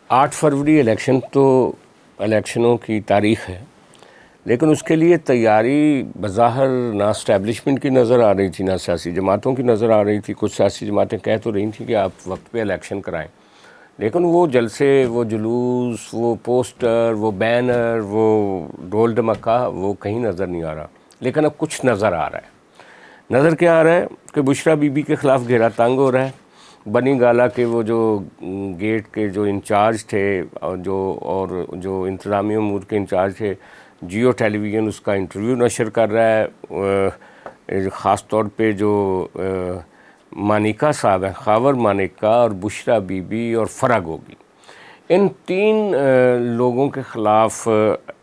8 فروری الیکشنوں کی تاریخ ہے، لیکن اس کے لیے تیاری بظاہر نہ اسٹیبلشمنٹ کی نظر آ رہی تھی، نہ سیاسی جماعتوں کی نظر آ رہی تھی۔ کچھ سیاسی جماعتیں کہہ تو رہی تھیں کہ آپ وقت پہ الیکشن کرائیں، لیکن وہ جلسے، وہ جلوس، وہ پوسٹر، وہ بینر، وہ ڈھول ڈھمکا، وہ کہیں نظر نہیں آ رہا۔ لیکن اب کچھ نظر آ رہا ہے۔ نظر کیا آ رہا ہے کہ بشریٰ بی بی کے خلاف گھیرا تنگ ہو رہا ہے۔ بنی گالہ کے وہ جو گیٹ کے جو انچارج تھے اور جو انتظامی امور کے انچارج تھے، جیو ٹیلی ویژن اس کا انٹرویو نشر کر رہا ہے، خاص طور پہ جو مانیکا صاحب ہیں، خاور مانیکا اور بشریٰ بی بی اور فرا گوگی، ان 3 لوگوں کے خلاف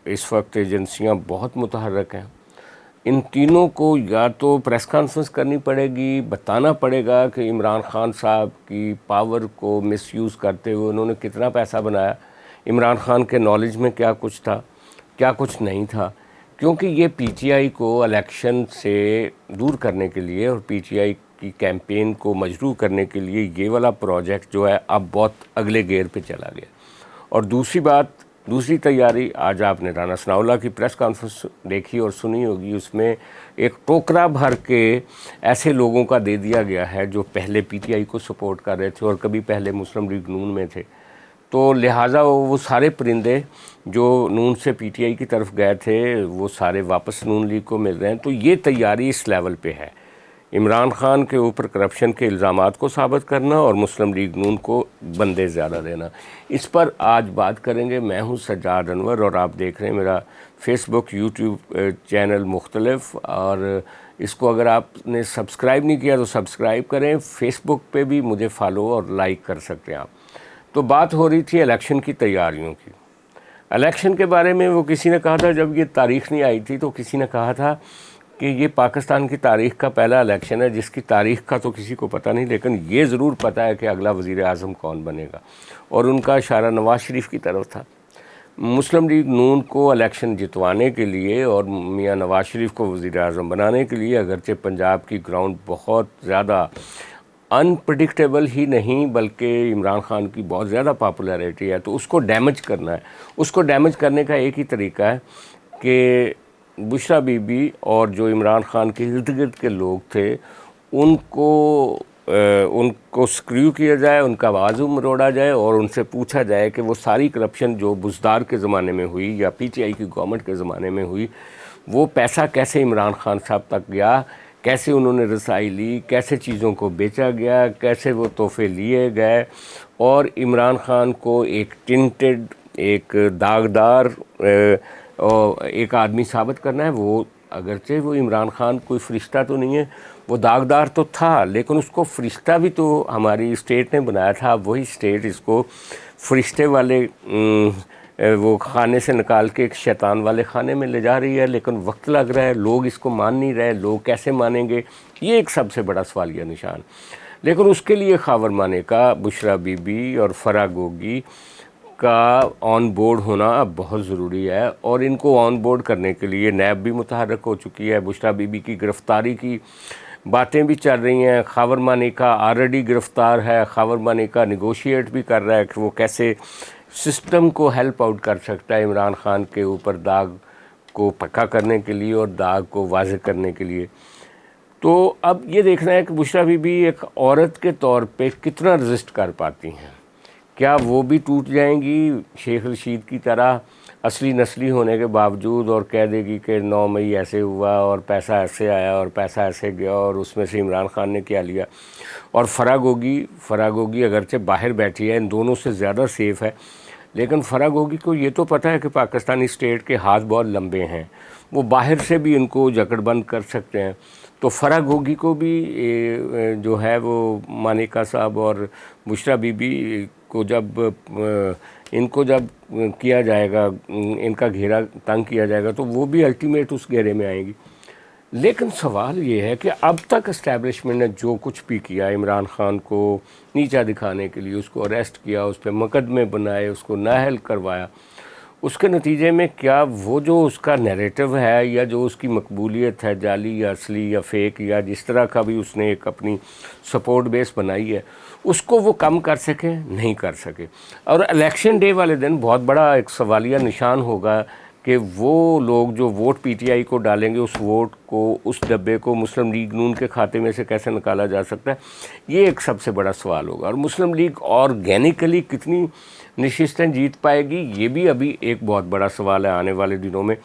اس وقت ایجنسیاں بہت متحرک ہیں۔ ان تینوں کو یا تو پریس کانفرنس کرنی پڑے گی، بتانا پڑے گا کہ عمران خان صاحب کی پاور کو مس یوز کرتے ہوئے انہوں نے کتنا پیسہ بنایا، عمران خان کے نالج میں کیا کچھ تھا، کیا کچھ نہیں تھا، کیونکہ یہ پی ٹی آئی کو الیکشن سے دور کرنے کے لیے اور پی ٹی آئی کی کیمپین کو مجروح کرنے کے لیے یہ والا پروجیکٹ جو ہے اب بہت اگلے گیئر پہ چلا گیا۔ اور دوسری تیاری، آج آپ نے رانا ثناء اللہ کی پریس کانفرنس دیکھی اور سنی ہوگی، اس میں ایک ٹوکرا بھر کے ایسے لوگوں کا دے دیا گیا ہے جو پہلے پی ٹی آئی کو سپورٹ کر رہے تھے اور کبھی پہلے مسلم لیگ نون میں تھے، تو لہٰذا وہ سارے پرندے جو نون سے پی ٹی آئی کی طرف گئے تھے وہ سارے واپس نون لیگ کو مل رہے ہیں۔ تو یہ تیاری اس لیول پہ ہے، عمران خان کے اوپر کرپشن کے الزامات کو ثابت کرنا اور مسلم لیگ نون کو بندے زیادہ دینا۔ اس پر آج بات کریں گے۔ میں ہوں سجاد انور اور آپ دیکھ رہے ہیں میرا فیس بک، یوٹیوب چینل مختلف، اور اس کو اگر آپ نے سبسکرائب نہیں کیا تو سبسکرائب کریں۔ فیس بک پہ بھی مجھے فالو اور لائک کر سکتے ہیں آپ۔ تو بات ہو رہی تھی الیکشن کی تیاریوں کی۔ الیکشن کے بارے میں وہ کسی نے کہا تھا، جب یہ تاریخ نہیں آئی تھی تو کسی نے کہا تھا کہ یہ پاکستان کی تاریخ کا پہلا الیکشن ہے جس کی تاریخ کا تو کسی کو پتہ نہیں، لیکن یہ ضرور پتہ ہے کہ اگلا وزیر اعظم کون بنے گا، اور ان کا اشارہ نواز شریف کی طرف تھا۔ مسلم لیگ نون کو الیکشن جتوانے کے لیے اور میاں نواز شریف کو وزیر اعظم بنانے کے لیے، اگرچہ پنجاب کی گراؤنڈ بہت زیادہ انپریڈکٹیبل ہی نہیں بلکہ عمران خان کی بہت زیادہ پاپولیرٹی ہے، تو اس کو ڈیمیج کرنا ہے۔ اس کو ڈیمیج کرنے کا ایک ہی طریقہ ہے کہ بشریٰ بی بی اور جو عمران خان کے ارد گرد کے لوگ تھے ان کو سکریو کیا جائے، ان کا بازو مروڑا جائے اور ان سے پوچھا جائے کہ وہ ساری کرپشن جو بزدار کے زمانے میں ہوئی یا پی ٹی آئی کی گورنمنٹ کے زمانے میں ہوئی، وہ پیسہ کیسے عمران خان صاحب تک گیا، کیسے انہوں نے رسائی لی، کیسے چیزوں کو بیچا گیا، کیسے وہ تحفے لیے گئے، اور عمران خان کو ایک ٹنٹڈ، ایک داغدار ایک آدمی ثابت کرنا ہے۔ وہ اگرچہ وہ عمران خان کوئی فرشتہ تو نہیں ہے، وہ داغدار تو تھا، لیکن اس کو فرشتہ بھی تو ہماری اسٹیٹ نے بنایا تھا۔ اب وہی اسٹیٹ اس کو فرشتے والے وہ خانے سے نکال کے ایک شیطان والے خانے میں لے جا رہی ہے، لیکن وقت لگ رہا ہے، لوگ اس کو مان نہیں رہے، لوگ کیسے مانیں گے، یہ ایک سب سے بڑا سوالیہ نشان۔ لیکن اس کے لیے خاور مانیکا، بشریٰ بی بی اور فرا گوگی کا آن بورڈ ہونا اب بہت ضروری ہے، اور ان کو آن بورڈ کرنے کے لیے نیب بھی متحرک ہو چکی ہے۔ بشریٰ بی بی کی گرفتاری کی باتیں بھی چل رہی ہیں، خاور مانیکا آلریڈی گرفتار ہے، خاور مانیکا نیگوشیٹ بھی کر رہا ہے کہ وہ کیسے سسٹم کو ہیلپ آؤٹ کر سکتا ہے عمران خان کے اوپر داغ کو پکا کرنے کے لیے اور داغ کو واضح کرنے کے لیے۔ تو اب یہ دیکھنا ہے کہ بشریٰ بی بی ایک عورت کے طور پہ کتنا رزسٹ کر پاتی ہیں۔ کیا وہ بھی ٹوٹ جائیں گی شیخ رشید کی طرح اصلی نسلی ہونے کے باوجود اور کہہ دے گی کہ 9 مئی ایسے ہوا اور پیسہ ایسے آیا اور پیسہ ایسے گیا اور اس میں سے عمران خان نے کیا لیا؟ اور فرا گوگی اگرچہ باہر بیٹھی ہے، ان دونوں سے زیادہ سیف ہے، لیکن فرا گوگی کو یہ تو پتہ ہے کہ پاکستانی اسٹیٹ کے ہاتھ بہت لمبے ہیں، وہ باہر سے بھی ان کو جکڑ بند کر سکتے ہیں۔ تو فرا گوگی کو بھی جو ہے وہ مانیکا صاحب اور بشریٰ بی بی کو جب کیا جائے گا، ان کا گھیرا تنگ کیا جائے گا، تو وہ بھی الٹیمیٹ اس گھیرے میں آئیں گی۔ لیکن سوال یہ ہے کہ اب تک اسٹیبلشمنٹ نے جو کچھ بھی کیا، عمران خان کو نیچا دکھانے کے لیے اس کو اریسٹ کیا، اس پہ مقدمے بنائے، اس کو نااہل کروایا، اس کے نتیجے میں کیا وہ جو اس کا نیریٹو ہے یا جو اس کی مقبولیت ہے جعلی یا اصلی یا فیک یا جس طرح کا بھی اس نے ایک اپنی سپورٹ بیس بنائی ہے اس کو وہ کم کر سکے؟ نہیں کر سکے. اور الیکشن ڈے والے دن بہت بڑا ایک سوالیہ نشان ہوگا کہ وہ لوگ جو ووٹ پی ٹی آئی کو ڈالیں گے اس ووٹ کو اس ڈبے کو مسلم لیگ نون کے کھاتے میں سے کیسے نکالا جا سکتا ہے. یہ ایک سب سے بڑا سوال ہوگا. اور مسلم لیگ آرگینیکلی کتنی نشستیں جیت پائے گی یہ بھی ابھی ایک بہت بڑا سوال ہے آنے والے دنوں میں.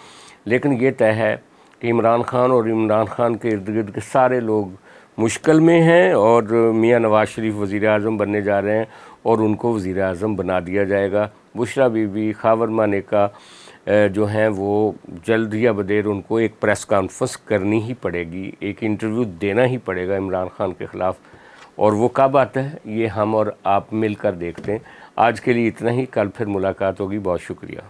لیکن یہ طے ہے کہ عمران خان اور عمران خان کے ارد گرد کے سارے لوگ مشکل میں ہیں اور میاں نواز شریف وزیر اعظم بننے جا رہے ہیں اور ان کو وزیر اعظم بنا دیا جائے گا. بشریٰ بی بی، خاور مانیکا جو ہیں وہ جلد یا بدیر ان کو ایک پریس کانفرنس کرنی ہی پڑے گی، ایک انٹرویو دینا ہی پڑے گا عمران خان کے خلاف. اور وہ کب آتا ہے یہ ہم اور آپ مل کر دیکھتے ہیں. آج کے لیے اتنا ہی، کل پھر ملاقات ہوگی. بہت شکریہ.